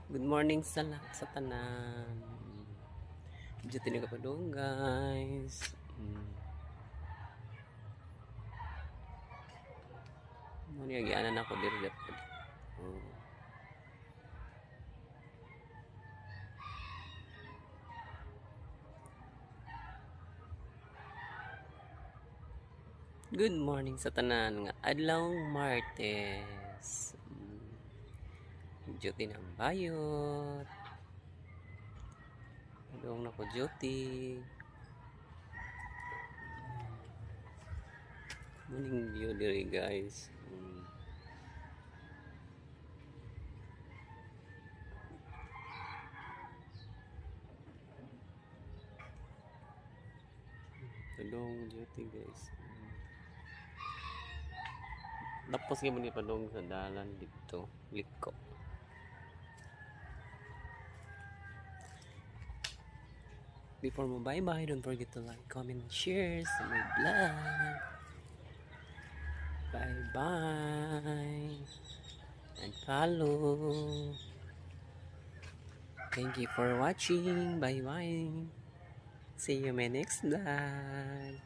Good morning sa tanan. Medyo tiniga pa doon, guys. Ano yung agianan ako dito dapat. Good morning sa tanan nga adlaw Martes. Medyo tinambayot. Doon ako duty. Morning view diri, guys. Tulong duty, guys. Tapos kayo muna padong sa dalan dito. Liko. Before mo bye-bye, don't forget to like, comment, and share sa my vlog. Bye-bye. And follow. Thank you for watching. Bye-bye. See you in my next vlog.